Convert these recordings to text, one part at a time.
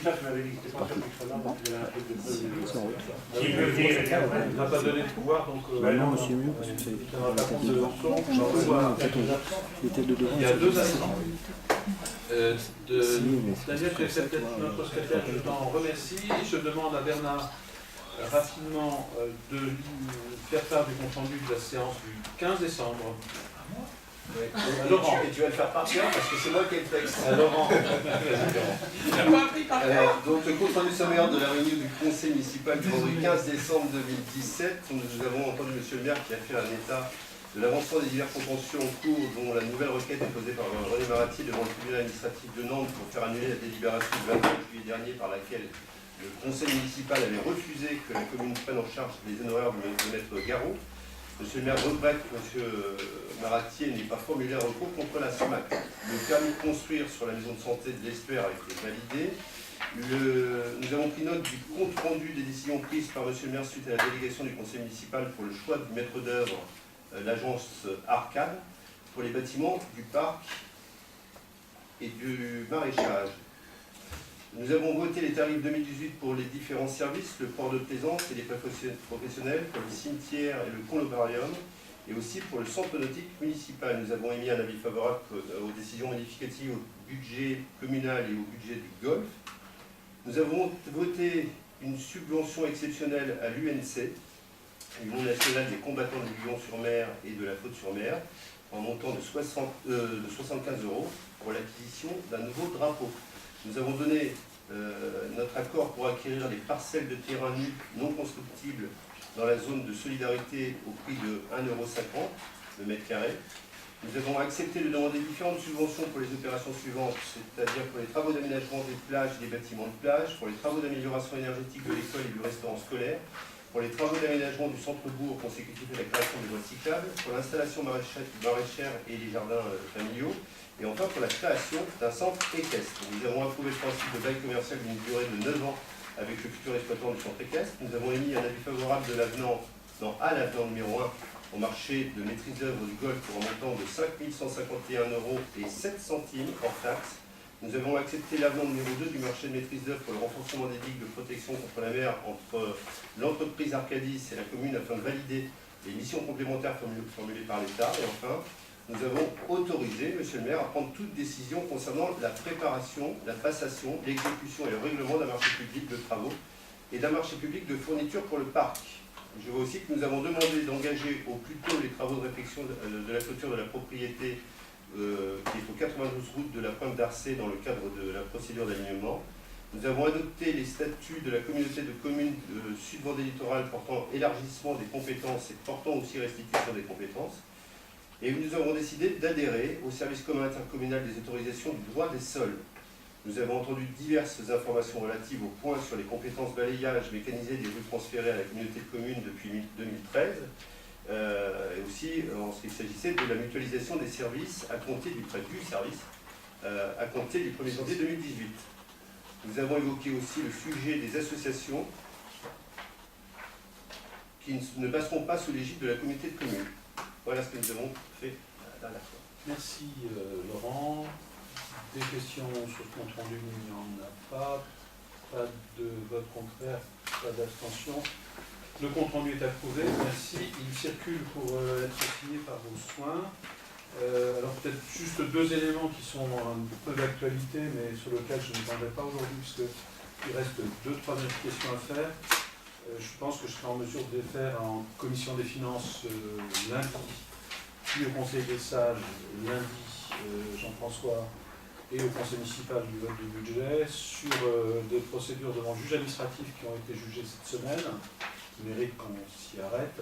ça, tu m'avais dit que c'était pas ça, puis là, donc il y avait un truc de prévu. Qui veut dire, il n'a pas donné de pouvoir, donc... non, c'est mieux, parce que c'est... Il ne pas compte de son. Les têtes de devant, Il y a deux absents. Daniel, tu es peut-être notre secrétaire, je t'en remercie. Je demande à Bernard rapidement de faire part du compte rendu de la séance du 15 décembre. Ouais. Laurent, et tu vas le faire partir parce que c'est moi qui ai le texte. Laurent. Donc le compte rendu sommaire de la réunion du conseil municipal du vendredi 15 décembre 2017, nous avons entendu M. le maire qui a fait un état de l'avancement des divers contentieux en cours, dont la nouvelle requête déposée par René Maratier devant le tribunal administratif de Nantes pour faire annuler la délibération du 29 juillet dernier par laquelle le conseil municipal avait refusé que la commune prenne en charge les honoraires de maître Garot. Monsieur le maire regrette que M. Maratier n'ait pas formulé un recours contre la SMAC. Le permis de construire sur la maison de santé de l'Esper a été validé. Nous avons pris note du compte rendu des décisions prises par M. le maire suite à la délégation du conseil municipal pour le choix du maître d'œuvre, l'agence Arcade, pour les bâtiments du parc et du maraîchage. Nous avons voté les tarifs 2018 pour les différents services, le port de plaisance et les professionnels, pour le cimetière et le columbarium, et aussi pour le centre nautique municipal. Nous avons émis un avis favorable aux décisions modificatives au budget communal et au budget du golf. Nous avons voté une subvention exceptionnelle à l'UNC, l'Union nationale des combattants de Lyon-sur-Mer et de la Faute-sur-Mer, en montant de 75 € pour l'acquisition d'un nouveau drapeau. Nous avons donné notre accord pour acquérir les parcelles de terrain nus non constructibles dans la zone de solidarité au prix de 1,50 € le mètre carré. Nous avons accepté de demander différentes subventions pour les opérations suivantes, c'est-à-dire pour les travaux d'aménagement des plages et des bâtiments de plage, pour les travaux d'amélioration énergétique de l'école et du restaurant scolaire, pour les travaux d'aménagement du centre-bourg consécutifs à la création des voies cyclables, pour l'installation maraîchère et les jardins familiaux, et enfin pour la création d'un centre équestre. Nous avons approuvé le principe de bail commercial d'une durée de 9 ans avec le futur exploitant du centre équestre. Nous avons émis un avis favorable de l'avenant à l'avenant numéro 1 au marché de maîtrise d'œuvre du golf pour un montant de 5 151 € et 7 centimes hors taxe. Nous avons accepté l'avenant numéro 2 du marché de maîtrise d'œuvre pour le renforcement des digues de protection contre la mer entre l'entreprise Arcadis et la commune afin de valider les missions complémentaires formulées par l'État. Et enfin, nous avons autorisé, Monsieur le maire, à prendre toute décision concernant la préparation, la passation, l'exécution et le règlement d'un marché public de travaux et d'un marché public de fourniture pour le parc. Je vois aussi que nous avons demandé d'engager au plus tôt les travaux de réfection de la clôture de la propriété qui est au 92 route de la Pointe d'Arcé dans le cadre de la procédure d'alignement. Nous avons adopté les statuts de la communauté de communes Sud-Vendée Littoral portant élargissement des compétences et portant aussi restitution des compétences. Et nous avons décidé d'adhérer au service commun intercommunal des autorisations du droit des sols. Nous avons entendu diverses informations relatives au point sur les compétences balayage mécanisé des rues transférées à la communauté de communes depuis 2013, et aussi en ce qu'il s'agissait de la mutualisation des services à compter du service à compter du 1er janvier 2018. Nous avons évoqué aussi le sujet des associations qui ne passeront pas sous l'égide de la communauté de communes. Voilà ce que nous avons fait la dernière fois. Merci Laurent. Des questions sur ce compte rendu, il n'y en a pas. Pas de vote contraire, pas d'abstention. Le compte rendu est approuvé, merci. Il circule pour être signé par vos soins. Alors peut-être juste deux éléments qui sont un peu d'actualité, mais sur lesquels je ne m'attendrai pas aujourd'hui, puisqu'il reste 2-3 vérifications à faire. Je pense que je serai en mesure de les faire en commission des finances lundi, puis au conseil des sages lundi, Jean-François, et au conseil municipal du vote du budget, sur des procédures devant le juge administratif qui ont été jugées cette semaine, qui méritent qu'on s'y arrête.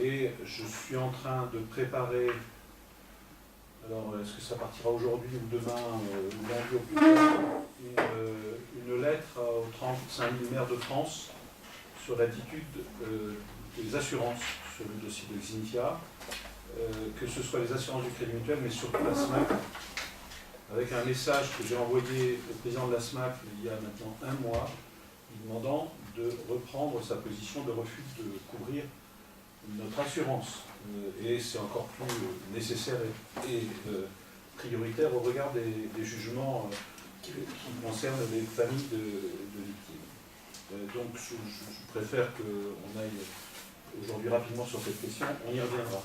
Et je suis en train de préparer, alors est-ce que ça partira aujourd'hui ou demain, ou lundi au plus tard, une lettre aux 35 000 maires de France sur l'attitude des assurances sur le dossier de Xintia, que ce soit les assurances du Crédit Mutuel, mais surtout la SMAC, avec un message que j'ai envoyé au président de la SMAC il y a maintenant un mois, lui demandant de reprendre sa position de refus de couvrir notre assurance. Et c'est encore plus nécessaire et prioritaire au regard des jugements qui concerne les familles de victimes. Donc je préfère qu'on aille aujourd'hui rapidement sur cette question, on y reviendra.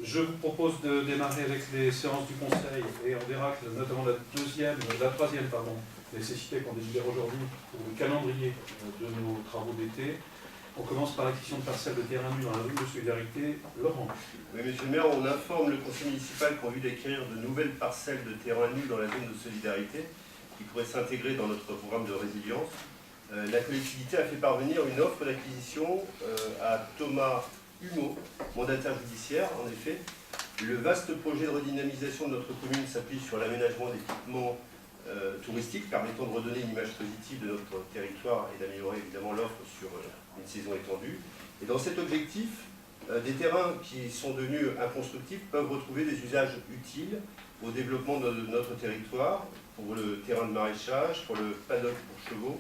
Je vous propose de démarrer avec les séances du Conseil et on verra que notamment la troisième nécessité qu'on délibère aujourd'hui pour le calendrier de nos travaux d'été. On commence par l'acquisition de parcelles de terrain nu dans la zone de solidarité. Laurent. Oui, monsieur le maire, on informe le conseil municipal qu'en vue d'acquérir de nouvelles parcelles de terrain nu dans la zone de solidarité, qui pourraient s'intégrer dans notre programme de résilience, la collectivité a fait parvenir une offre d'acquisition à Thomas Humeau, mandataire judiciaire. En effet, le vaste projet de redynamisation de notre commune s'appuie sur l'aménagement d'équipements touristiques permettant de redonner une image positive de notre territoire et d'améliorer évidemment l'offre sur une saison étendue. Et dans cet objectif, des terrains qui sont devenus inconstructifs peuvent retrouver des usages utiles au développement de notre territoire, pour le terrain de maraîchage, pour le paddock pour chevaux,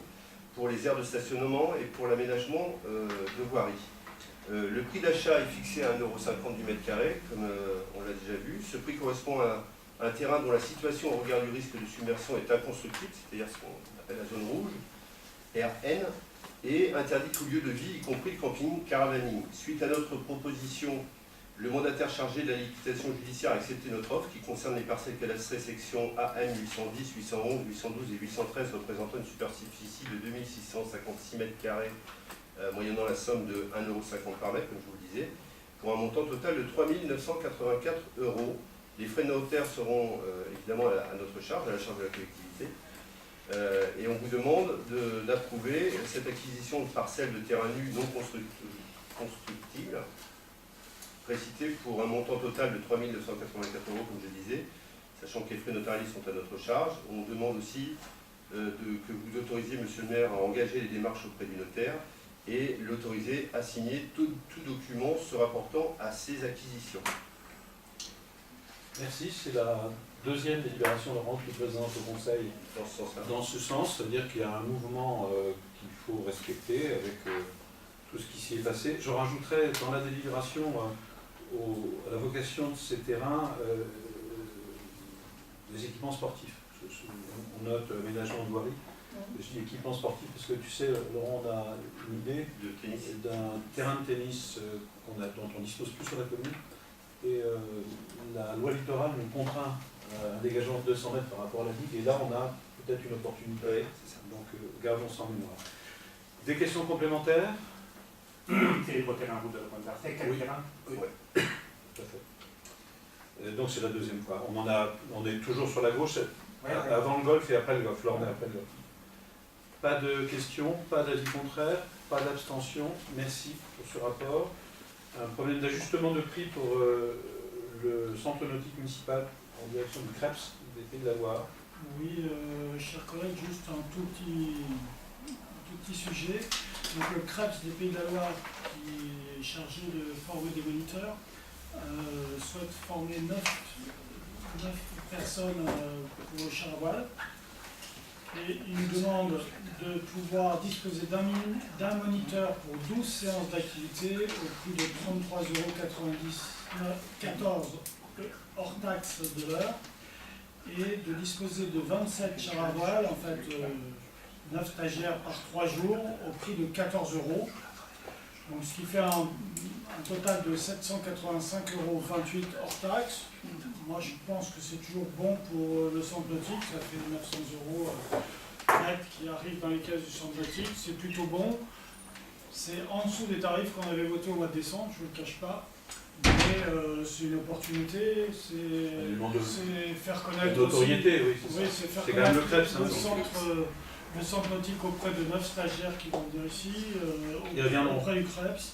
pour les aires de stationnement et pour l'aménagement de voiries. Le prix d'achat est fixé à 1,50 € du mètre carré, comme on l'a déjà vu. Ce prix correspond à un terrain dont la situation au regard du risque de submersion est inconstructible, c'est-à-dire ce qu'on appelle la zone rouge, RN, et interdit tout lieu de vie, y compris le camping caravaning. Suite à notre proposition, le mandataire chargé de la liquidation judiciaire a accepté notre offre qui concerne les parcelles cadastrées section AM 810, 811, 812 et 813 représentant une superficie de 2656 mètres carrés moyennant la somme de 1,50 € par mètre, comme je vous le disais, pour un montant total de 3 984 €. Les frais de notaire seront évidemment à notre charge, à la charge de la collectivité. Et on vous demande d'approuver cette acquisition de parcelles de terrain nu non constructibles, précitées pour un montant total de 3 984 €, comme je disais, sachant que les frais notariés sont à notre charge. On demande aussi que vous autorisiez, monsieur le maire, à engager les démarches auprès du notaire et l'autoriser à signer tout document se rapportant à ces acquisitions. Merci, c'est la deuxième délibération, Laurent, qui présente au Conseil Dans ce sens-là. dans ce sens, c'est-à-dire qu'il y a un mouvement qu'il faut respecter avec tout ce qui s'y est passé. Je rajouterai dans la délibération à la vocation de ces terrains des équipements sportifs. On note l'aménagement de voirie. Je dis équipement sportif parce que tu sais, Laurent, on a une idée d'un terrain de tennis dont on dispose plus sur la commune. Et la loi littorale nous contraint à un dégagement de 200 mètres par rapport à la digue. Et là, on a peut-être une opportunité. Oui, c'est ça. Donc, gardons ça en mémoire. Des questions complémentaires? C'est les terrains route de la Pointe d'Arcet, quel Oui. terrain? Oui, tout à fait. Donc, c'est la deuxième fois. On est toujours sur la gauche, avant le golf et après le golf. Là, on est après le golf. Pas de questions, pas d'avis contraire, pas d'abstention. Merci pour ce rapport. Un problème d'ajustement de prix pour le centre nautique municipal en direction du CREPS des Pays de la Loire. Oui, chers collègues, juste un tout petit sujet. Donc, le CREPS des Pays de la Loire, qui est chargé de former des moniteurs, souhaite former 9 personnes pour le char à voile. Et il nous demande de pouvoir disposer d'un moniteur pour 12 séances d'activité au prix de 33,14 € hors taxe de l'heure et de disposer de 27 chars à voile, en fait 9 stagiaires par 3 jours au prix de 14 €. Donc, ce qui fait un total de 785,28 € hors taxe. Moi, je pense que c'est toujours bon pour le centre nautique, ça fait 900 € net qui arrivent dans les caisses du centre nautique, c'est plutôt bon. C'est en dessous des tarifs qu'on avait votés au mois de décembre, je ne le cache pas. Mais c'est une opportunité, c'est faire connaître L'autorité, oui, c'est ça. c'est faire C'est quand même connaître le CREPS, le centre nautique auprès de 9 stagiaires qui vont venir ici, auprès du CREPS.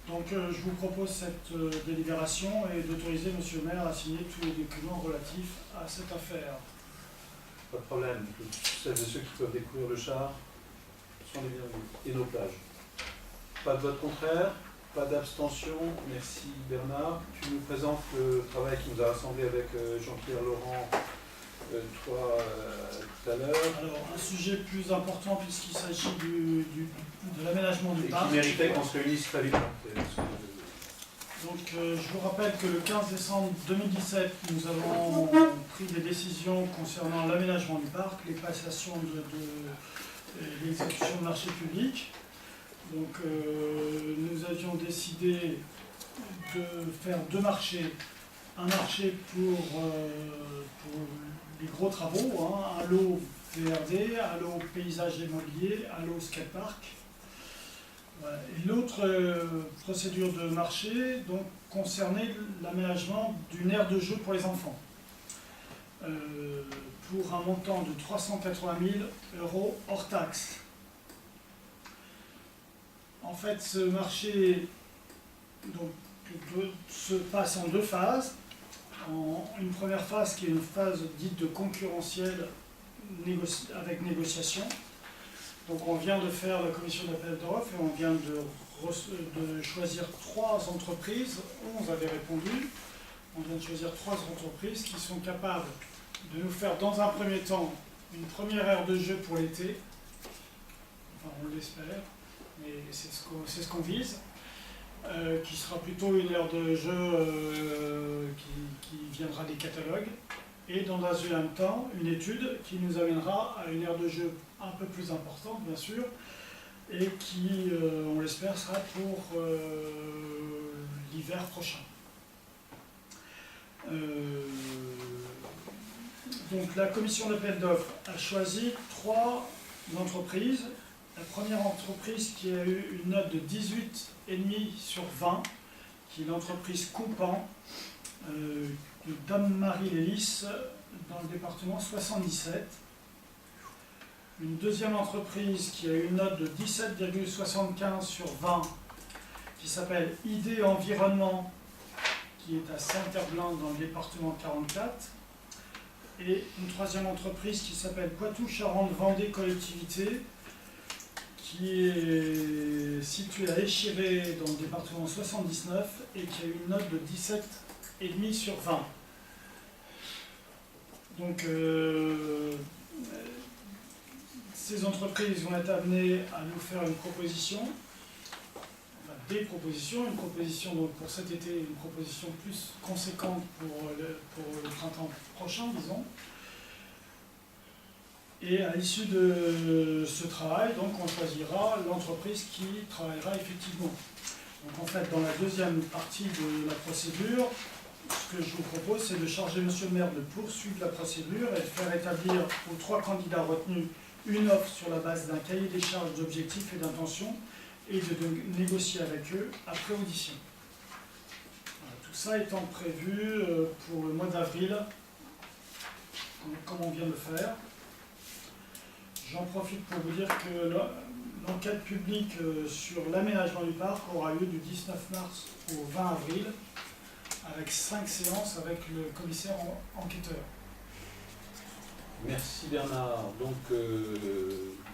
Donc je vous propose cette délibération et d'autoriser monsieur le maire à signer tous les documents relatifs à cette affaire. Pas de problème. Celles et ceux qui peuvent découvrir le char sont les bienvenus. Et nos plages. Pas de vote contraire, pas d'abstention. Merci Bernard. Tu nous présentes le travail qui nous a rassemblés avec Jean-Pierre Laurent, toi tout à l'heure. Alors un sujet plus important puisqu'il s'agit de l'aménagement du Et parc. qui méritait qu'on se réunisse très vite. Donc, je vous rappelle que le 15 décembre 2017, nous avons pris des décisions concernant l'aménagement du parc, les passations l'exécution de marché public. Donc, nous avions décidé de faire 2 marchés. Un marché pour les gros travaux, hein, un lot VRD, un lot paysage immobilier, un lot skatepark. Voilà. Et l'autre procédure de marché donc, concernait l'aménagement d'une aire de jeu pour les enfants, pour un montant de 380 000 € hors taxe. En fait, ce marché donc, se passe en 2 phases. Une première phase qui est une phase dite de concurrentielle avec négociation. Donc on vient de faire la commission d'appel d'offres et on vient de choisir 3 entreprises, 11 avaient répondu. On vient de choisir 3 entreprises qui sont capables de nous faire dans un premier temps une première aire de jeu pour l'été. Enfin on l'espère, mais c'est ce qu'on vise. Qui sera plutôt une aire de jeu qui viendra des catalogues, et dans un deuxième temps, une étude qui nous amènera à une aire de jeu un peu plus importante, bien sûr, et qui, on l'espère, sera pour l'hiver prochain. Donc la commission d'appel d'offres a choisi 3 entreprises. La première entreprise qui a eu une note de 18,5 sur 20, qui est l'entreprise Coupan, de Dame-Marie Lélis, dans le département 77. Une deuxième entreprise qui a eu une note de 17,75 sur 20, qui s'appelle ID Environnement, qui est à Saint-Herblain dans le département 44. Et une troisième entreprise qui s'appelle Poitou-Charentes-Vendée Collectivité, qui est situé à Échiré dans le département 79 et qui a eu une note de 17,5 sur 20. Donc ces entreprises vont être amenées à nous faire une proposition, enfin des propositions, une proposition donc pour cet été, une proposition plus conséquente pour le printemps prochain, disons. Et à l'issue de ce travail, donc, on choisira l'entreprise qui travaillera effectivement. Donc en fait, dans la deuxième partie de la procédure, ce que je vous propose, c'est de charger M. le maire de poursuivre la procédure et de faire établir aux 3 candidats retenus une offre sur la base d'un cahier des charges d'objectifs et d'intentions et de négocier avec eux après audition. Voilà, tout ça étant prévu pour le mois d'avril, comme on vient de le faire. J'en profite pour vous dire que l'enquête publique sur l'aménagement du parc aura lieu du 19 mars au 20 avril, avec 5 séances avec le commissaire enquêteur. Merci Bernard. Donc,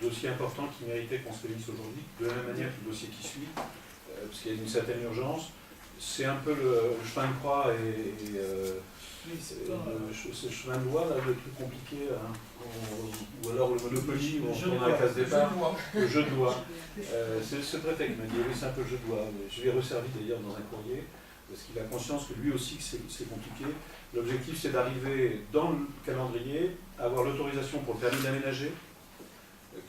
dossier important qui méritait qu'on se réunisse aujourd'hui, de la même manière que le dossier qui suit, parce qu'il y a une certaine urgence. C'est un peu le chemin de croix ce chemin de loi, là, le truc compliqué, hein, ou alors le Monopoly, où on tourne à la case départ, le jeu de loi. C'est ce préfet qui m'a dit, oui, c'est un peu le jeu de loi. Je l'ai resservi d'ailleurs dans un courrier, parce qu'il a conscience que lui aussi que c'est compliqué. L'objectif, c'est d'arriver dans le calendrier, à avoir l'autorisation pour le permis d'aménager,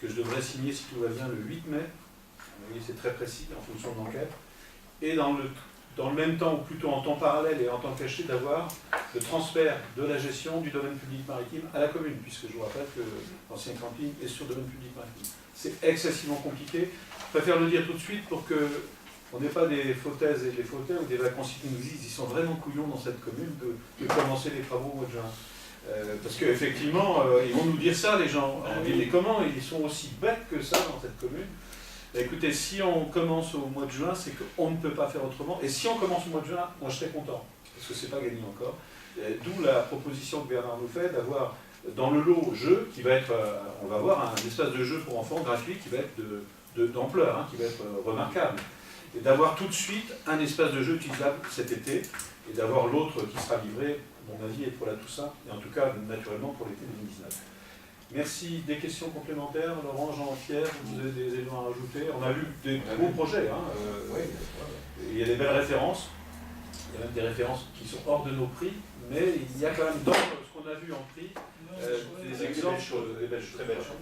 que je devrais signer, si tout va bien, le 8 mai. Vous voyez, c'est très précis en fonction de l'enquête. Et dans le même temps, ou plutôt en temps parallèle et en temps caché, d'avoir le transfert de la gestion du domaine public maritime à la commune, puisque je vous rappelle que l'ancien camping est sur le domaine public maritime. C'est excessivement compliqué. Je préfère le dire tout de suite pour qu'on n'ait pas des fautaises et des fauteuils ou des vacanciers qui nous disent ils sont vraiment couillons dans cette commune de commencer les travaux au mois de juin. Parce qu'effectivement, ils vont nous dire ça, les gens. On dit mais comment ils sont aussi bêtes que ça dans cette commune? Écoutez, si on commence au mois de juin, c'est qu'on ne peut pas faire autrement. Et si on commence au mois de juin, moi je serais content, parce que c'est pas gagné encore. D'où la proposition que Bernard nous fait d'avoir dans le lot jeu, qui va être, on va avoir un espace de jeu pour enfants gratuit qui va être d'ampleur, hein, qui va être remarquable. Et d'avoir tout de suite un espace de jeu utilisable cet été, et d'avoir l'autre qui sera livré, à mon avis, et pour la Toussaint, et en tout cas naturellement pour l'été 2019. Merci. Des questions complémentaires, Laurent, Jean-Pierre, vous avez des éléments à rajouter? On a vu des gros projets, hein, il y a des belles références. Il y a même des références qui sont hors de nos prix, mais il y a quand même dans ce qu'on a vu en prix des exemples très belles choses.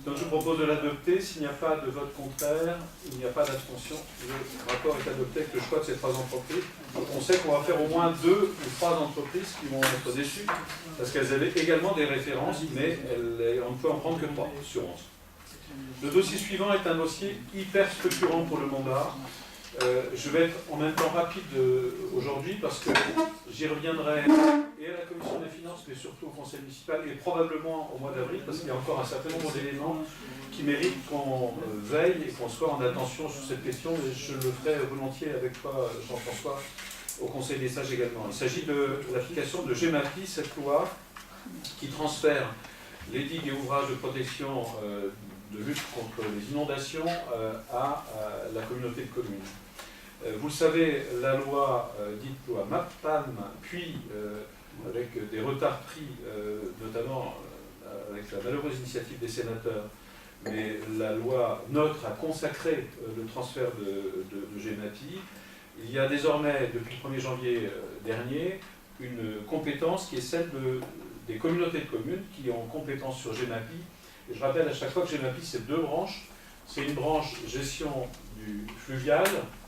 Donc je vous propose de l'adopter. S'il n'y a pas de vote contraire, il n'y a pas d'abstention, le rapport est adopté avec le choix de ces 3 entreprises. On sait qu'on va faire au moins 2 ou 3 entreprises qui vont être déçues, parce qu'elles avaient également des références, mais on ne peut en prendre que 3 sur 11. Le dossier suivant est un dossier hyper structurant pour le mandat. Je vais être en même temps rapide aujourd'hui parce que j'y reviendrai et à la commission des finances, mais surtout au conseil municipal et probablement au mois d'avril, parce qu'il y a encore un certain nombre d'éléments qui méritent qu'on veille et qu'on soit en attention sur cette question, et je le ferai volontiers avec toi, Jean-François, au conseil des sages également. Il s'agit de l'application de GEMAPI, cette loi qui transfère les digues et ouvrages de protection de lutte contre les inondations à la communauté de communes. Vous le savez, la loi dite loi MAPAM, puis avec des retards pris, notamment avec la malheureuse initiative des sénateurs, mais la loi NOTRe a consacré le transfert de GEMAPI. Il y a désormais, depuis le 1er janvier dernier, une compétence qui est celle des communautés de communes qui ont compétence sur GEMAPI. Et je rappelle à chaque fois que GEMAPI, c'est 2 branches. C'est une branche gestion du fluvial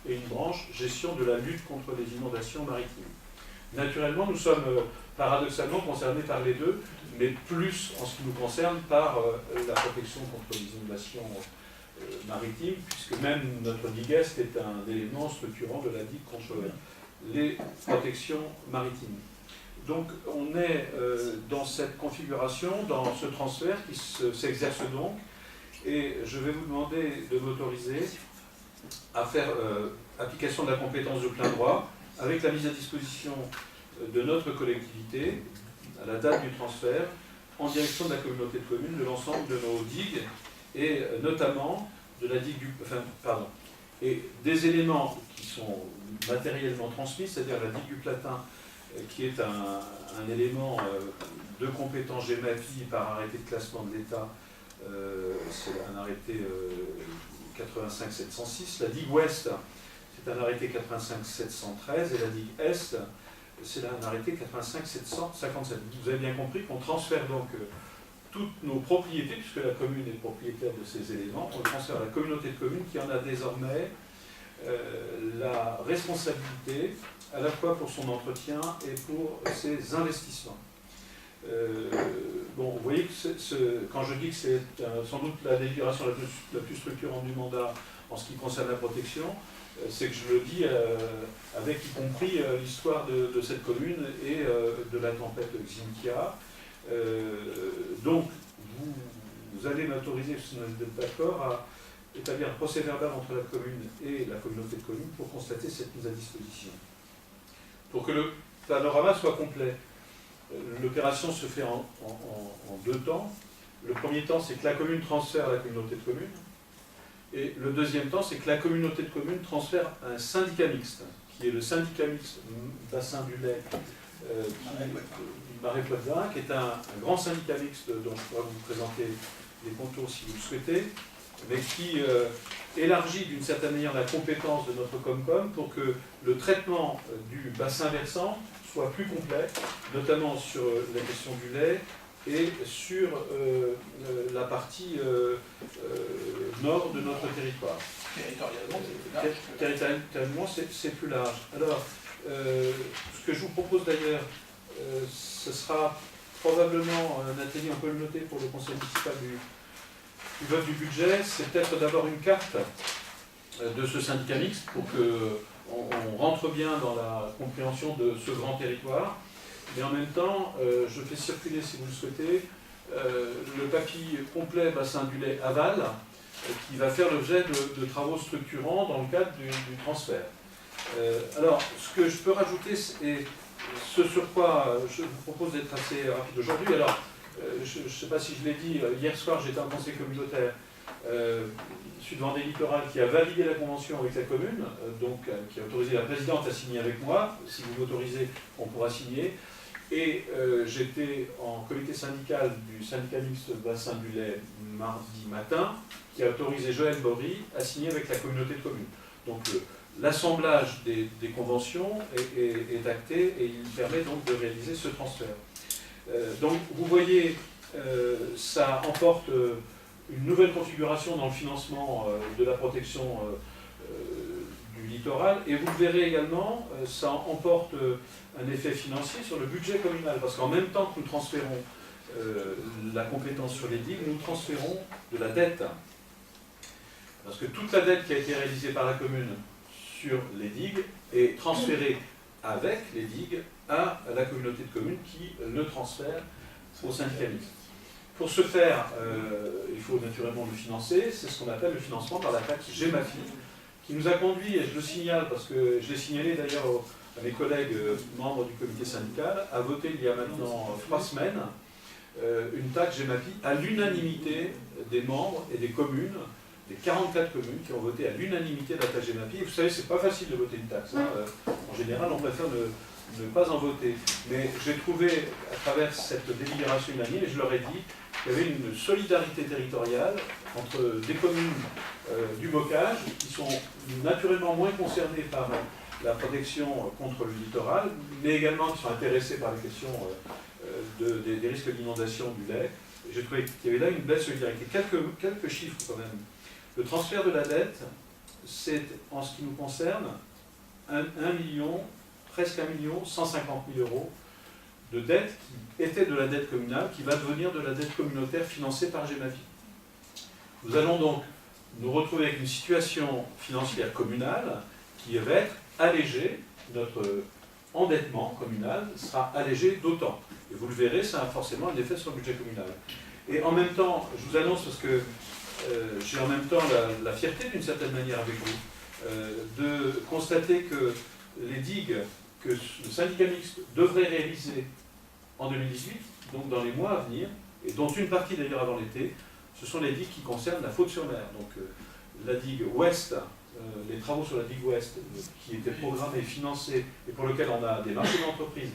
et une branche gestion de la lutte contre les inondations maritimes. Naturellement, nous sommes paradoxalement concernés par les 2, mais plus en ce qui nous concerne par la protection contre les inondations maritimes, puisque même notre DIGEST est un élément structurant de la digue contre les protections maritimes. Donc on est dans cette configuration, dans ce transfert qui s'exerce donc, et je vais vous demander de m'autoriser à faire application de la compétence de plein droit avec la mise à disposition de notre collectivité, à la date du transfert, en direction de la communauté de communes, de l'ensemble de nos digues, et notamment de la digue et des éléments qui sont matériellement transmis, c'est-à-dire la digue du Platin, qui est un élément de compétence GEMAPI par arrêté de classement de l'État, c'est un arrêté 85-706. La digue Ouest, c'est un arrêté 85-713, et la digue Est, c'est un arrêté 85-757. Vous avez bien compris qu'on transfère donc toutes nos propriétés, puisque la commune est propriétaire de ces éléments, on transfère à la communauté de communes qui en a désormais la responsabilité à la fois pour son entretien et pour ses investissements. Bon, vous voyez que quand je dis que c'est sans doute la délibération la plus structurante du mandat en ce qui concerne la protection, c'est que je le dis avec y compris l'histoire de cette commune et de la tempête Xynthia. Donc, vous allez m'autoriser, si vous êtes d'accord, à établir un procès verbal entre la commune et la communauté de communes pour constater cette mise à disposition. Pour que le panorama soit complet, l'opération se fait en 2 temps. Le premier temps, c'est que la commune transfère à la communauté de communes. Et le deuxième temps, c'est que la communauté de communes transfère un syndicat mixte, qui est le syndicat mixte Bassin du Lait Marais-Poitevin, qui est un grand syndicat mixte dont je pourrais vous présenter les contours si vous le souhaitez, mais qui élargit d'une certaine manière la compétence de notre Comcom pour que le traitement du bassin versant soit plus complet, notamment sur la question du lait et sur la partie nord de notre territoire. Territorialement, c'est plus large. Alors, ce que je vous propose d'ailleurs, ce sera probablement, Nathalie, on peut le noter pour le conseil municipal du vote du budget, c'est peut-être d'avoir une carte de ce syndicat mixte pour qu'on rentre bien dans la compréhension de ce grand territoire. Mais en même temps, je fais circuler, si vous le souhaitez, le papier complet bassin du lait aval, qui va faire l'objet de travaux structurants dans le cadre du transfert. Alors, ce que je peux rajouter, et ce sur quoi je vous propose d'être assez rapide aujourd'hui, alors, je ne sais pas si je l'ai dit, hier soir j'étais en conseil communautaire Sud-Vendée Littoral qui a validé la convention avec la commune, donc qui a autorisé la présidente à signer avec moi. Si vous m'autorisez, on pourra signer. Et j'étais en comité syndical du syndicat mixte Bassin du Lait mardi matin, qui a autorisé Joël Bory à signer avec la communauté de communes. Donc l'assemblage des conventions est acté et il permet donc de réaliser ce transfert. Donc vous voyez, ça emporte une nouvelle configuration dans le financement de la protection du littoral, et vous verrez également, ça emporte un effet financier sur le budget communal, parce qu'en même temps que nous transférons la compétence sur les digues, nous transférons de la dette. Parce que toute la dette qui a été réalisée par la commune sur les digues est transférée avec les digues à la communauté de communes qui le transfère au syndicat mixte. Pour ce faire, il faut naturellement le financer, c'est ce qu'on appelle le financement par la taxe GEMAPI, qui nous a conduit, et je le signale parce que je l'ai signalé d'ailleurs à mes collègues membres du comité syndical, à voter il y a maintenant 3 semaines une taxe GEMAPI à l'unanimité des membres et des communes, des 44 communes qui ont voté à l'unanimité de la taxe GEMAPI. Et vous savez, c'est pas facile de voter une taxe. Hein. En général, on préfère ne pas en voter. Mais j'ai trouvé, à travers cette délibération unanime, et je leur ai dit, qu'il y avait une solidarité territoriale entre des communes du bocage, qui sont naturellement moins concernées par la protection contre le littoral, mais également qui sont intéressées par les questions des risques d'inondation du lait. J'ai trouvé qu'il y avait là une belle solidarité. Quelques chiffres quand même. Le transfert de la dette, c'est, en ce qui nous concerne, 1 million, presque 1 150 000 euros de dette qui était de la dette communale, qui va devenir de la dette communautaire financée par GEMAPI. Nous allons donc nous retrouver avec une situation financière communale qui va être allégée. Notre endettement communal sera allégé d'autant. Et vous le verrez, ça a forcément un effet sur le budget communal. Et en même temps, je vous annonce, parce que j'ai en même temps la fierté d'une certaine manière avec vous, de constater que les digues que le syndicat mixte devrait réaliser en 2018, donc dans les mois à venir, et dont une partie d'ailleurs avant l'été, ce sont les digues qui concernent la Faute-sur-Mer. Donc la digue ouest, les travaux sur la digue ouest qui étaient programmés, financés, et pour lesquels on a des marchés d'entreprise,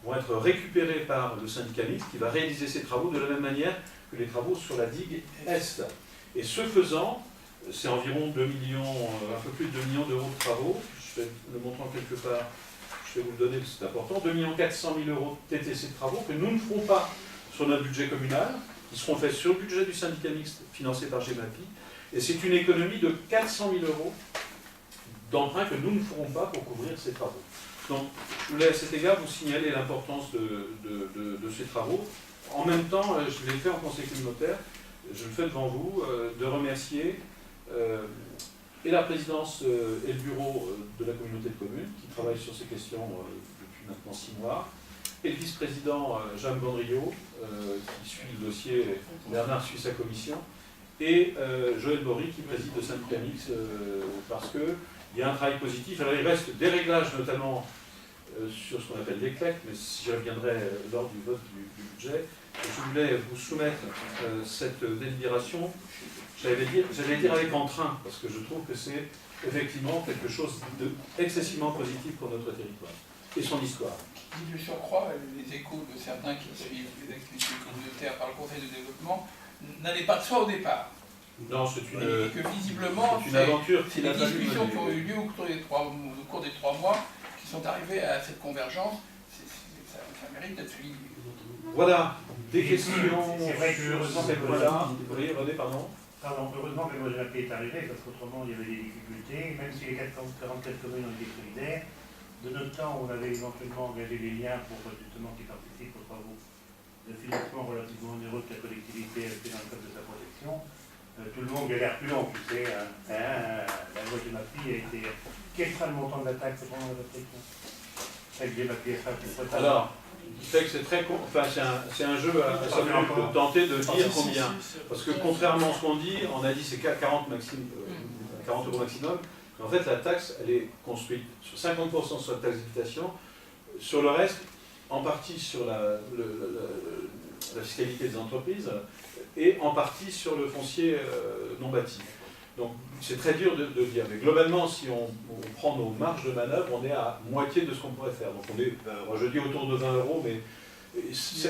vont être récupérés par le syndicat mixte qui va réaliser ces travaux de la même manière que les travaux sur la digue est. Et ce faisant, c'est environ 2 millions, un peu plus de 2 millions d'euros de travaux. Je vais le montrant quelque part, je vais vous le donner parce que c'est important. 2 400 000 euros de TTC de travaux que nous ne ferons pas sur notre budget communal, qui seront faits sur le budget du syndicat mixte financé par GEMAPI. Et c'est une économie de 400 000 euros d'emprunt que nous ne ferons pas pour couvrir ces travaux. Donc, je voulais à cet égard vous signaler l'importance de ces travaux. En même temps, je l'ai fait en conseil communautaire, je le fais devant vous, de remercier et la présidence et le bureau de la communauté de communes qui travaillent sur ces questions depuis maintenant 6 mois, et le vice-président Jeanne Gondriot qui suit le dossier, Bernard suit sa commission, et Joël Bory qui préside le syndicat mixte parce qu'il y a un travail positif. Alors il reste des réglages notamment sur ce qu'on appelle les CLEC, mais j'y reviendrai lors du vote du budget. Je voulais vous soumettre cette délibération, j'allais dire avec entrain, parce que je trouve que c'est effectivement quelque chose d'excessivement positif pour notre territoire et son histoire. De surcroît, les échos de certains qui suivent les activités communautaires par le Conseil de développement n'allaient pas de soi au départ. Non, c'est une, et que visiblement, c'est une aventure c'est les discussions qui ont eu lieu au cours des 3 mois qui sont arrivées à cette convergence. Ça mérite d'être souligné. Voilà, des questions. C'est vrai que heureusement que Oui, René, pardon. Heureusement que le GEMAPI est arrivé, parce qu'autrement il y avait des difficultés, même si les 44 communes ont été solidaires. De notre temps, on avait éventuellement engagé des liens pour justement qu'ils participent aux travaux de financement relativement onéreux que la collectivité a fait dans le cadre de sa protection. Tout le monde galère plus long, tu sais. La loi GEMAPI a été. Quel sera le montant de la taxe pendant la protection? Alors, c'est que c'est très enfin, c'est un jeu à de tenter de dire combien. Parce que contrairement à ce qu'on dit, on a dit c'est 40 euros maximum. Mais en fait, la taxe, elle est construite sur 50% sur la taxe d'habitation, sur le reste, en partie sur la fiscalité des entreprises, et en partie sur le foncier non bâti. Donc c'est très dur de dire, mais globalement, si on prend nos marges de manœuvre, on est à moitié de ce qu'on pourrait faire. Donc on est, moi je dis autour de 20 euros, mais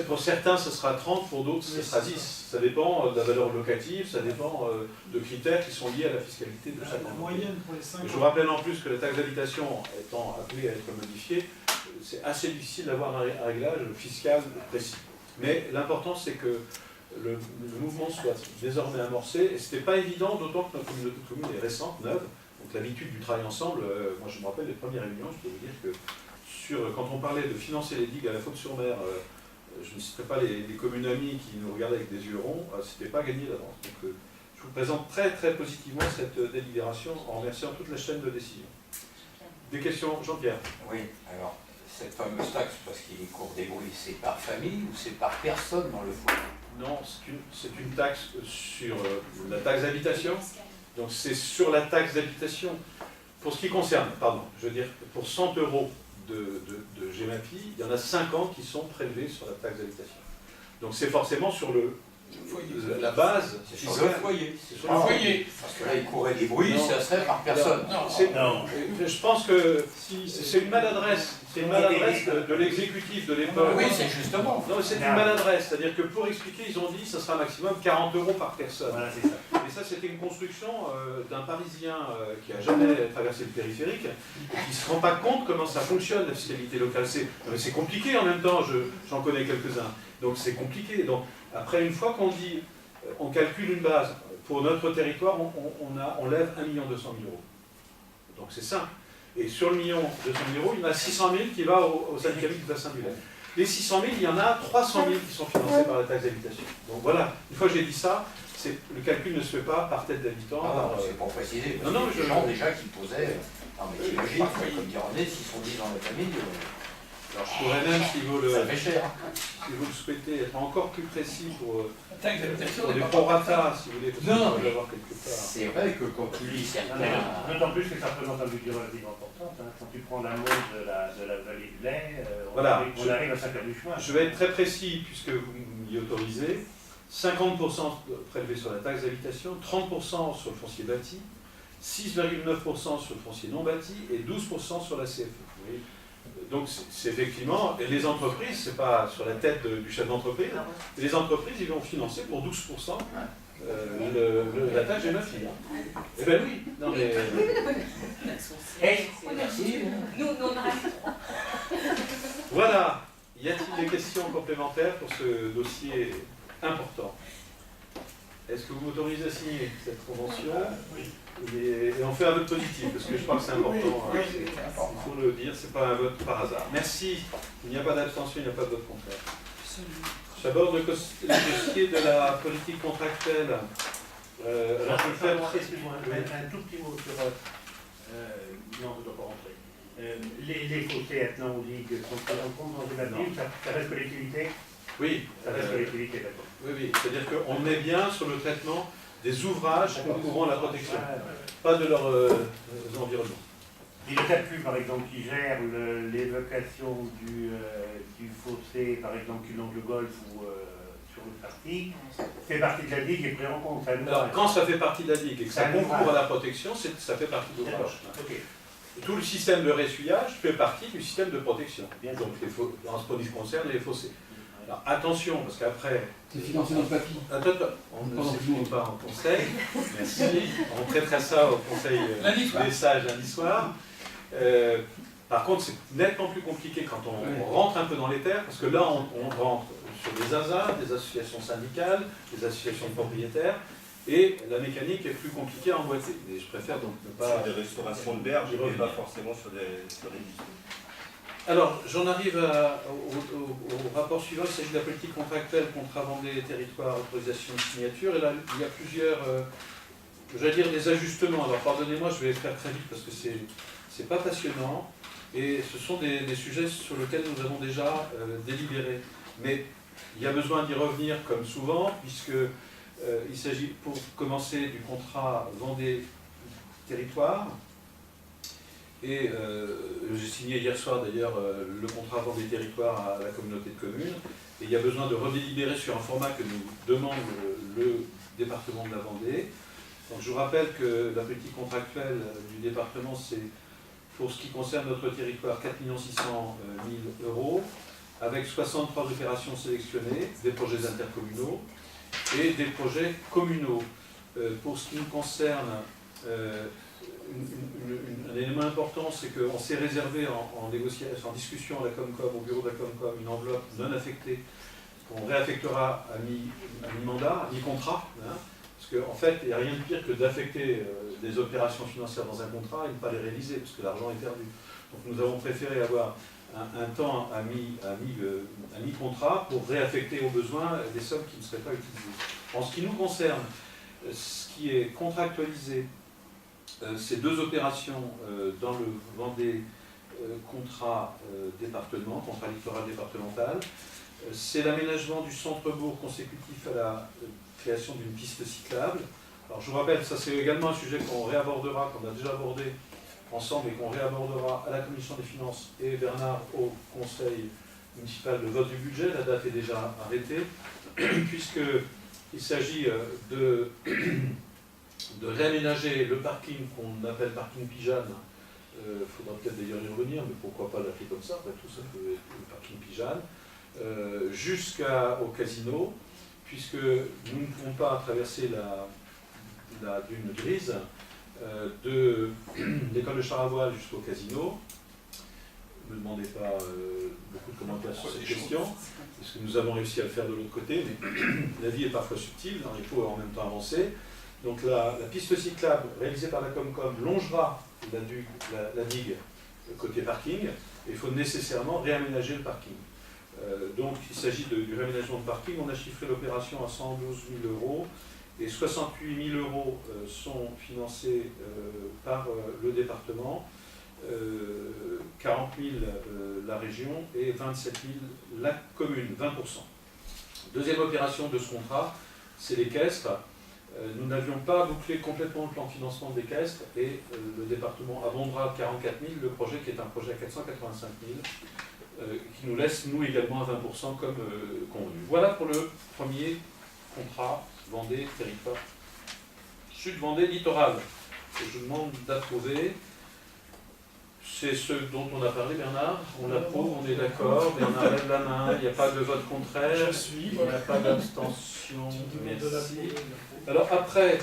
Pour certains, ce sera 30, pour d'autres, ce sera 10. Ça dépend de la valeur locative, ça dépend de critères qui sont liés à la fiscalité de chaque La entreprise. moyenne pour les 5 Je vous rappelle en plus que la taxe d'habitation étant appelée à être modifiée, c'est assez difficile d'avoir un réglage fiscal précis. Mais l'important, c'est que le mouvement soit désormais amorcé, et ce n'était pas évident, d'autant que notre communauté de communes est récente, neuve, donc l'habitude du travail ensemble, moi je me rappelle les premières réunions, je peux vous dire que quand on parlait de financer les digues à la Faute-sur-Mer, je ne citerai pas les communes amies qui nous regardaient avec des yeux ronds, c'était pas gagné d'avance. Donc je vous présente très très positivement cette délibération en remerciant toute la chaîne de décision. Des questions, Jean-Pierre? Oui, alors, cette fameuse taxe, parce qu'il est court des bruits, c'est par famille ou c'est par personne dans le foyer? Non, c'est une taxe sur la taxe d'habitation. Donc c'est sur la taxe d'habitation. Pour ce qui concerne, pardon, je veux dire, pour 100 € de GEMAPI, il y en a 50 qui sont prélevés sur la taxe d'habitation. Donc c'est forcément sur la base. C'est sur le foyer. C'est sur le foyer. Parce que là, il courait des bruits, Non. ça serait par personne. Non. Je pense que c'est une maladresse. C'est une maladresse de l'exécutif de l'époque. Oui, c'est justement. Non, c'est une maladresse. C'est-à-dire que pour expliquer, ils ont dit que ça sera maximum 40 € par personne. Voilà, c'est ça. Et ça, c'était une construction d'un Parisien qui n'a jamais traversé le périphérique et qui ne se rend pas compte comment ça fonctionne, la fiscalité locale. C'est compliqué en même temps, j'en connais quelques-uns. Donc c'est compliqué. Donc, après, une fois qu'on dit, on calcule une base, pour notre territoire, on lève 1 200 000 €. Donc c'est simple. Et sur le 1 200 000 €, il y en a 600 000 qui va au syndicat mixte du bassin du Lac. Les 600 000, il y en a 300 000 qui sont financés par la taxe d'habitation. Donc voilà, une fois que j'ai dit ça, le calcul ne se fait pas par tête d'habitant. C'est pour préciser. Non, non, il y a des gens déjà qui posaient. Non, mais t'imagines, comme dit René, s'ils sont 10 dans la famille, Alors je pourrais même, si vous le souhaitez, être encore plus précis pour les prorata, si vous voulez, parce Non, que l'avoir quelque part. c'est vrai que quand tu lis certains. D'autant plus que ça représente un budget relativement important. Quand tu prends la mode de la vallée du lait, Voilà. on arrive à 5 heures du chemin. Je vais être très précis puisque vous m'y autorisez. 50% prélevés sur la taxe d'habitation, 30% sur le foncier bâti, 6,9% sur le foncier non bâti et 12% sur la CFE. Vous voyez, donc c'est effectivement, et les entreprises, c'est pas sur la tête du chef d'entreprise, les entreprises ils vont financer pour 12% la taxe GEMAPI. Eh bien oui, non mais... Merci. Nous, on arrête. Voilà, y a-t-il des questions complémentaires pour ce dossier important? Est-ce que vous m'autorisez à signer cette convention? Et on fait un vote positif, parce que je crois que c'est important. Oui, Il faut le dire, c'est pas un vote par hasard. Merci. Il n'y a pas d'abstention, il n'y a pas de vote contraire. J'aborde le dossier de la politique contractuelle. Alors, je peux faire excuse-moi, un tout petit mot sur... non, je ne dois pas rentrer. Les fossés attenants aux ligues sont pris en compte dans les papiers, ça reste collectivité? Oui, Ça reste collectivité, d'accord. oui, c'est-à-dire qu'on est bien sur le traitement des ouvrages concourant à la protection, pas de leur environnement. Et le calcul, par exemple, qui gère l'évocation du fossé, par exemple, qui longe le golf ou sur une partie, fait partie de la digue et pris en compte. Alors, quand ça fait partie de la digue et que ça C'est un concourt ouvrage. à la protection, ça fait partie de l'ouvrage. Ok. Tout le système de ressuyage fait partie du système de protection. Bien Donc, en ce qui concerne les fossés. Alors, attention, parce qu'après... C'est financé dans le papier. Attends, on ne s'exprime pas en conseil. Merci. On traitera ça au conseil des sages lundi soir. Par contre, c'est nettement plus compliqué quand on rentre un peu dans les terres, parce que là, on rentre sur des ASA, des associations syndicales, des associations de propriétaires, et la mécanique est plus compliquée à emboîter. Et je préfère donc ne pas... Sur des restaurations de berges, mais pas forcément sur des bistrots. Alors, j'en arrive au rapport suivant. Il s'agit de la politique contractuelle, contrat Vendée, territoire, autorisation de signature. Et là, il y a plusieurs, j'allais dire, des ajustements. Alors, pardonnez-moi, je vais faire très vite parce que c'est pas passionnant. Et ce sont des sujets sur lesquels nous avons déjà délibéré. Mais il y a besoin d'y revenir comme souvent, puisque il s'agit, pour commencer, du contrat Vendée territoire. Et j'ai signé hier soir d'ailleurs le contrat Vendée territoire à la communauté de communes. Et il y a besoin de redélibérer sur un format que nous demande le département de la Vendée. Donc je vous rappelle que la politique contractuelle du département, c'est pour ce qui concerne notre territoire 4 600 000 €. avec 63 opérations sélectionnées, des projets intercommunaux et des projets communaux. Pour ce qui nous concerne, un élément important, c'est qu'on s'est réservé en discussion à la Comcom, au bureau de la Comcom, une enveloppe non affectée qu'on réaffectera à mi-mandat, à mi-contrat, hein, parce qu'en fait, il n'y a rien de pire que d'affecter des opérations financières dans un contrat et ne pas les réaliser, parce que l'argent est perdu. Donc nous avons préféré avoir un temps à mi-contrat pour réaffecter au besoin des sommes qui ne seraient pas utilisées. En ce qui nous concerne, ce qui est contractualisé, ces deux opérations dans le Vendée contrat département, contrat littoral départemental, c'est l'aménagement du centre-bourg consécutif à la création d'une piste cyclable. Alors je vous rappelle, ça c'est également un sujet qu'on réabordera, qu'on a déjà abordé ensemble et qu'on réabordera à la Commission des Finances et Bernard au Conseil municipal de vote du budget. La date est déjà arrêtée, puisqu'il s'agit de réaménager le parking qu'on appelle parking Pigeane. Il faudra peut-être d'ailleurs y revenir, mais pourquoi pas l'appeler comme ça, après tout ça peut être le parking Pigeane, jusqu'au casino, puisque nous ne pouvons pas traverser la dune grise de l'école de Charavoile jusqu'au casino. Ne me demandez pas beaucoup de commentaires sur cette question, parce que nous avons réussi à le faire de l'autre côté, mais la vie est parfois subtile, il faut en même temps avancer. Donc la piste cyclable réalisée par la Comcom longera la digue côté parking, et il faut nécessairement réaménager le parking. Donc il s'agit du réaménagement de parking. On a chiffré l'opération à 112 000 €, et 68 000 € sont financés par le département, 40 000 la région et 27 000 la commune, 20%. Deuxième opération de ce contrat, c'est l'équestre. Nous n'avions pas bouclé complètement le plan de financement d'équestre et le département abondera 44 000, le projet qui est un projet à 485 000, qui nous laisse nous également à 20% comme convenu. Voilà pour le premier contrat Vendée territoire Sud Vendée littoral. Que je demande d'approuver. C'est ce dont on a parlé, Bernard. On l'approuve, on est d'accord. Bernard lève la main, il n'y a pas de vote contraire, il n'y a pas d'abstention. Merci. Alors après,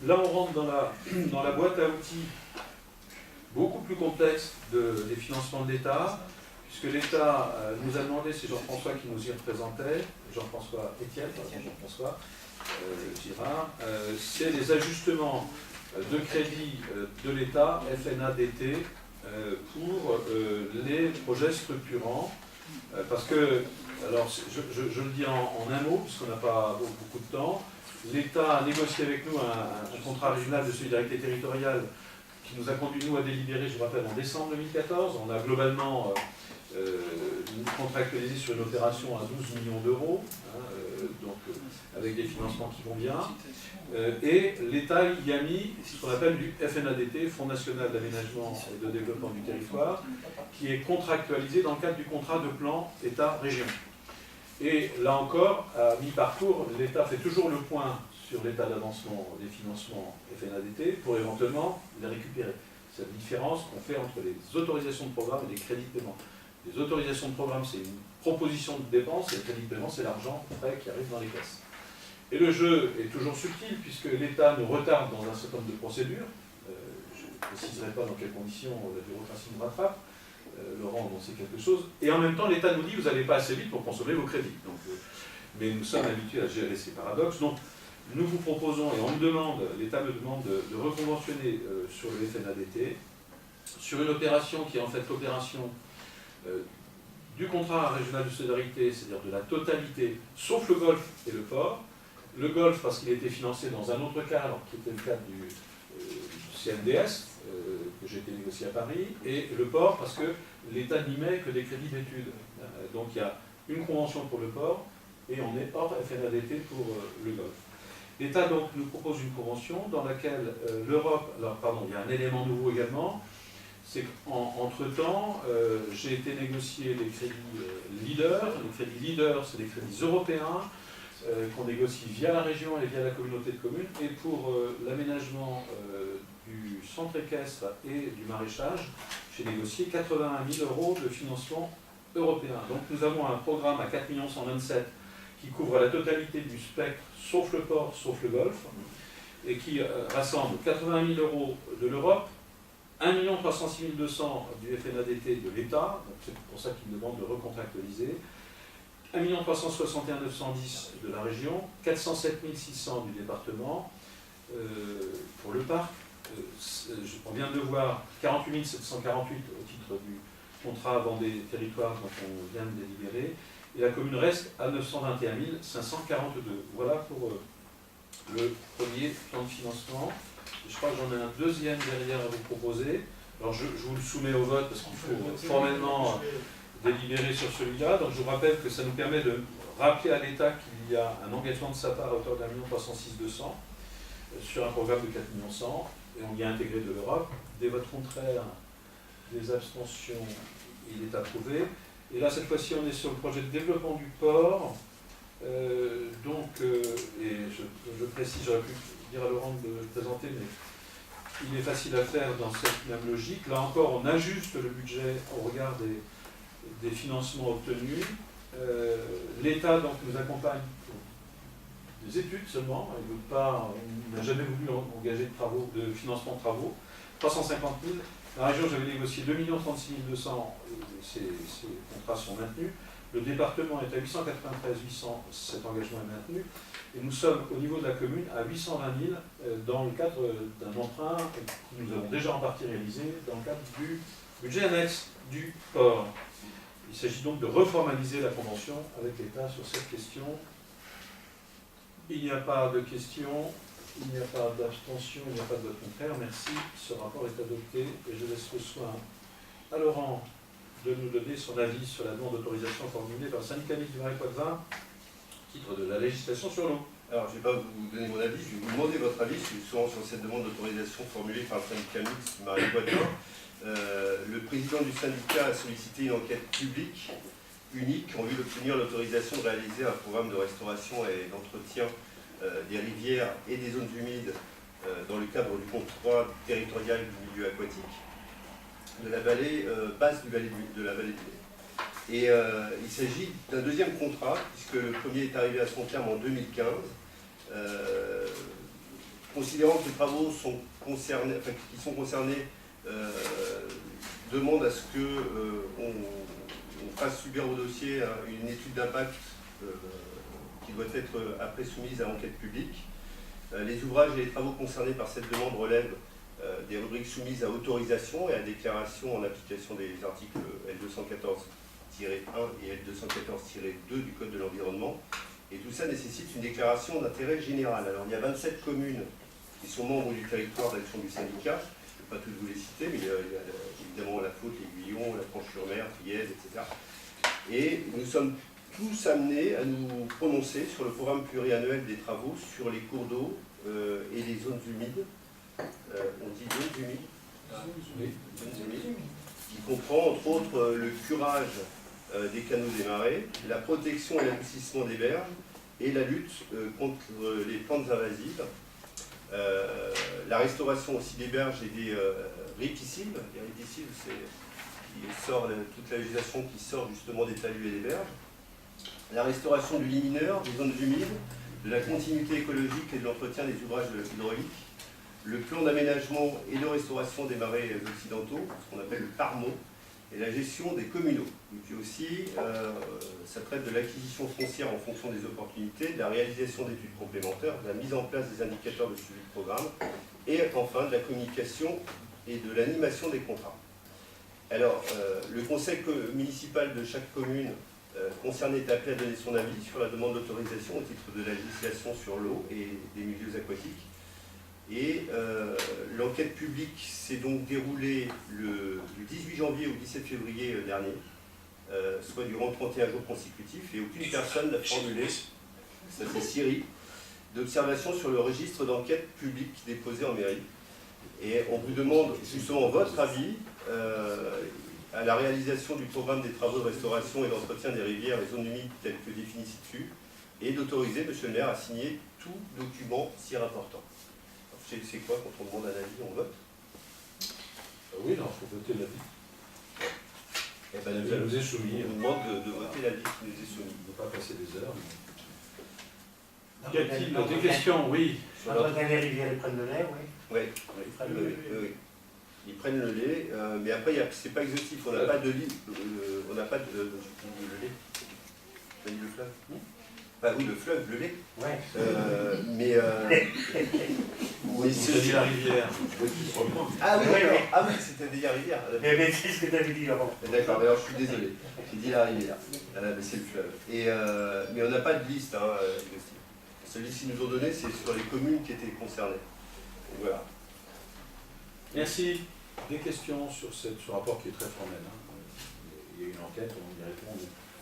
là on rentre dans la boîte à outils beaucoup plus complexe des financements de l'État, puisque l'État nous a demandé, c'est Jean-François qui nous y représentait, Jean-François Étienne, Jean-François Girard, c'est les ajustements de crédit de l'État, FNADT, pour les projets structurants, parce que, alors je le dis en un mot, puisqu'on n'a pas beaucoup de temps, l'État a négocié avec nous un contrat régional de solidarité territoriale qui nous a conduit, nous, à délibérer, je vous rappelle, en décembre 2014. On a globalement contractualisé sur une opération à 12 millions d'euros, donc avec des financements qui vont bien. Et l'État y a mis ce qu'on appelle du FNADT, Fonds national d'aménagement et de développement du territoire, qui est contractualisé dans le cadre du contrat de plan État-région. Et là encore, à mi-parcours, l'État fait toujours le point sur l'état d'avancement des financements FNADT pour éventuellement les récupérer. C'est la différence qu'on fait entre les autorisations de programme et les crédits de paiement. Les autorisations de programme, c'est une proposition de dépense, et les crédits de paiement, c'est l'argent frais qui arrive dans les caisses. Et le jeu est toujours subtil, puisque l'État nous retarde dans un certain nombre de procédures. Je ne préciserai pas dans quelles conditions la bureaucratie nous rattrape. Laurent en sait quelque chose. Et en même temps, l'État nous dit, vous n'allez pas assez vite pour consommer vos crédits. Donc, mais nous sommes habitués à gérer ces paradoxes. Donc, nous vous proposons, et on me demande, l'État me demande de reconventionner sur le FNADT, sur une opération qui est en fait l'opération du contrat régional de solidarité, c'est-à-dire de la totalité, sauf le golf et le port. Le golf parce qu'il a été financé dans un autre cadre, qui était le cadre du CNDS, que j'ai été négocié à Paris, et le port parce que l'État n'y met que des crédits d'études. Donc il y a une convention pour le port, et on est hors FNADT pour le golf. L'État donc nous propose une convention dans laquelle l'Europe, alors pardon, il y a un élément nouveau également, c'est qu'entre-temps, j'ai été négocier les crédits leaders. Les crédits leaders, c'est des crédits européens qu'on négocie via la région et via la communauté de communes. Et pour l'aménagement du centre équestre et du maraîchage, j'ai négocié 81 000 € de financement européen. Donc nous avons un programme à 4 127 000 qui couvre la totalité du spectre, sauf le port, sauf le golfe, et qui rassemble 80 000 € de l'Europe, 1 306 200 du FNADT de l'État, c'est pour ça qu'il demande de recontractualiser, 1 361 910 de la région, 407 600 du département pour le parc. On vient de voir 48 748 au titre du contrat Vendée Territoire dont on vient de délibérer, et la commune reste à 921 542. Voilà pour le premier plan de financement. Je crois que j'en ai un deuxième derrière à vous proposer. Alors je vous le soumets au vote parce qu'il faut formellement délibérer sur celui-là. Donc je vous rappelle que ça nous permet de rappeler à l'État qu'il y a un engagement de sa part à hauteur d'1 306 200 sur un programme de 4 100 000, et on y a intégré de l'Europe. Des votes contraires, des abstentions, il est approuvé. Et là, cette fois-ci, on est sur le projet de développement du port. Et je précise, j'aurais pu dire à Laurent de le présenter, mais il est facile à faire dans cette même logique. Là encore, on ajuste le budget au regard des financements obtenus. L'État donc nous accompagne pour des études seulement. Il n'a jamais voulu engager de financement de travaux. 350 000. La région, j'avais négocié 2 36 200, ces contrats sont maintenus. Le département est à 893 800, cet engagement est maintenu. Et nous sommes au niveau de la commune à 820 000 dans le cadre d'un emprunt que nous avons déjà en partie réalisé dans le cadre du budget annexe du port. Il s'agit donc de reformaliser la convention avec l'État sur cette question. Il n'y a pas de questions. Il n'y a pas d'abstention, il n'y a pas de vote contraire. Merci. Ce rapport est adopté et je laisse le soin à Laurent de nous donner son avis sur la demande d'autorisation formulée par le syndicat mixte du Marais Poitevin au titre de la législation sur l'eau. Alors, je ne vais pas vous donner mon avis, je vais vous demander votre avis sur cette demande d'autorisation formulée par le syndicat mixte du Marais Poitevin. Le président du syndicat a sollicité une enquête publique unique en vue d'obtenir l'autorisation de réaliser un programme de restauration et d'entretien des rivières et des zones humides dans le cadre du contrat territorial du milieu aquatique de la vallée basse de la vallée du Lay. Et il s'agit d'un deuxième contrat, puisque le premier est arrivé à son terme en 2015. Considérant que les travaux qui sont concernés demandent à ce qu'on fasse subir au dossier une étude d'impact qui doit être après soumise à enquête publique. Les ouvrages et les travaux concernés par cette demande relèvent des rubriques soumises à autorisation et à déclaration en application des articles L214-1 et L214-2 du Code de l'environnement. Et tout ça nécessite une déclaration d'intérêt général. Alors il y a 27 communes qui sont membres du territoire d'action du syndicat. Je ne vais pas tous vous les citer, mais il y a évidemment La Faute, l'Aiguillon, la Franche-sur-Mer, Trièves, etc. Et nous sommes tous amenés à nous prononcer sur le programme pluriannuel des travaux sur les cours d'eau et les zones humides. On dit zones humides, zones humides, qui comprend entre autres le curage des canaux des marais, la protection et l'adoucissement des berges et la lutte contre les plantes invasives, la restauration aussi des berges et des ripticides. Les ripticides, c'est toute la législation qui sort justement des talus et des berges. La restauration du lit mineur, des zones humides, de la continuité écologique et de l'entretien des ouvrages hydrauliques, le plan d'aménagement et de restauration des marais occidentaux, ce qu'on appelle le PARMO, et la gestion des communaux. Et puis aussi, ça traite de l'acquisition foncière en fonction des opportunités, de la réalisation d'études complémentaires, de la mise en place des indicateurs de suivi de programme, et enfin de la communication et de l'animation des contrats. Alors, le conseil municipal de chaque commune concerné est appelé à donner son avis sur la demande d'autorisation au titre de la législation sur l'eau et des milieux aquatiques. Et l'enquête publique s'est donc déroulée du 18 janvier au 17 février dernier, soit durant 31 jours consécutifs, et aucune personne n'a formulé, ça c'est Syrie, d'observation sur le registre d'enquête publique déposé en mairie. Et on vous demande justement votre avis à la réalisation du programme des travaux de restauration et d'entretien des rivières et zones humides tels que définis ci-dessus, et d'autoriser Monsieur le maire à signer tout document s'y rapportant. C'est quoi quand on demande un avis, on vote? Oui, non, il faut voter l'avis. Eh ben, Ça nous est soumis. on vous demande de voter la liste qui nous est soumise. On ne va pas passer des heures. Non, Y a-t-il des questions? Oui. Sur l'autre les rivières, ils prennent le lait, oui. Oui, Ils prennent le oui, lait. oui. Ils prennent le lait, mais après, c'est pas exhaustif. On n'a pas de lit. On n'a pas de. Le lait. T'as dit le fleuve? Bah oui, le fleuve, le lait. Ouais. Mais. C'est dit la rivière. Ah oui, Oui, d'accord. oui. Ah oui, c'était dit la rivière. Mais c'est ce que tu avais dit avant. D'accord, mais alors je suis désolé. J'ai dit la rivière. Mais c'est le fleuve. Mais on n'a pas de liste exhaustive. Celui qu'ils nous ont donné, c'est sur les communes qui étaient concernées. Donc, voilà. Merci. Des questions sur ce rapport qui est très formel. Hein. Il y a une enquête, on y répond.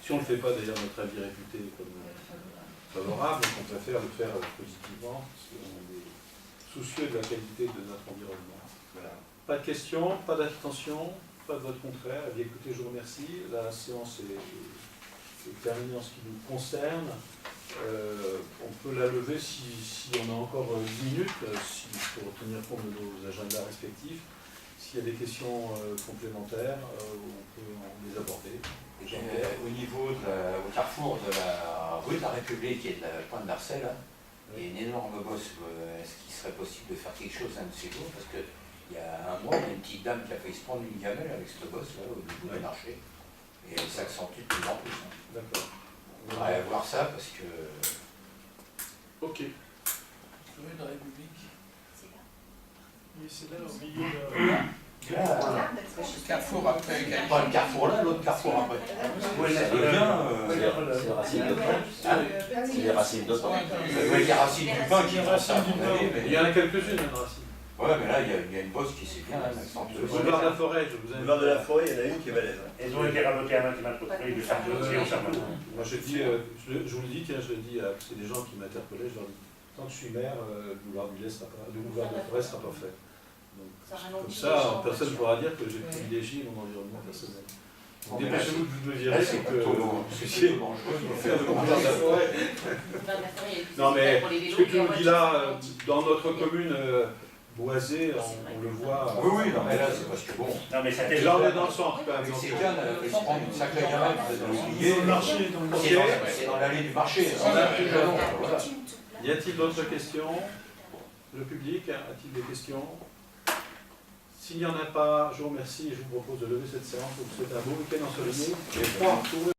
Si on ne le fait pas, d'ailleurs, notre avis est réputé comme favorable, donc on préfère le faire positivement, parce qu'on est soucieux de la qualité de notre environnement. Voilà. Pas de questions, pas d'abstention, pas de vote contraire. Eh bien, écoutez, je vous remercie. La séance est terminée en ce qui nous concerne. On peut la lever si on a encore 10 minutes, pour tenir compte de nos agendas respectifs. S'il y a des questions complémentaires, on peut les aborder. Au niveau au carrefour de la rue de la République et de la Pointe d'Arcel, il y a une énorme bosse. Est-ce qu'il serait possible de faire quelque chose un de ces jours? Parce qu'il y a un mois, il y a une petite dame qui a failli se prendre une gamelle avec cette bosse là, au bout du marché. Et elle s'accentue de plus en plus. D'accord. On va voir ça parce que. Ok. Rue de la République. Oui, c'est là, au milieu de... Le carrefour après. Pas le carrefour là, l'autre carrefour après. Ouais, Ça là, devient. C'est les racines de pain. C'est les racines de pain. Il y a Racine du Pain qui font ça, à mon avis, Il y en a quelques-unes, hein, Racine. Ouais, mais là, il y a une bosse qui s'est bien accentuée. Le boulevard de la Forêt, je vous Le invite. boulevard de la forêt, il y en a une qui est balèze. Ils ont été rabottés à maintes reprises, de Charles aussi au Charles. Moi, je vous le dis, tiens, je le dis, c'est des gens qui m'interpellaient, je leur dis, tant que je suis maire, le boulevard de la Forêt ne sera pas fait. Donc, comme ça, personne ne pourra dire que j'ai privilégié mon environnement personnel. Donc, dépêchez-vous de me virer Là, pour c'est que plutôt vous puissiez faire le boulevard de la Forêt. Non, mais ce que tu nous dis là, dans notre commune boisée, on le voit. Oui, oui, non, mais là, c'est parce que bon. Non, mais ça Et là, on est dans le centre, quand même. Avec donc, ces jeunes, ils se prennent une sacrée gamelle, Dans le marché, dans le marché. c'est dans l'allée du marché. Voilà. y a-t-il d'autres questions? Le public, a-t-il des questions? S'il n'y en a pas, je vous remercie et je vous propose de lever cette séance. Je vous souhaite un beau week-end ensoleillé et froid.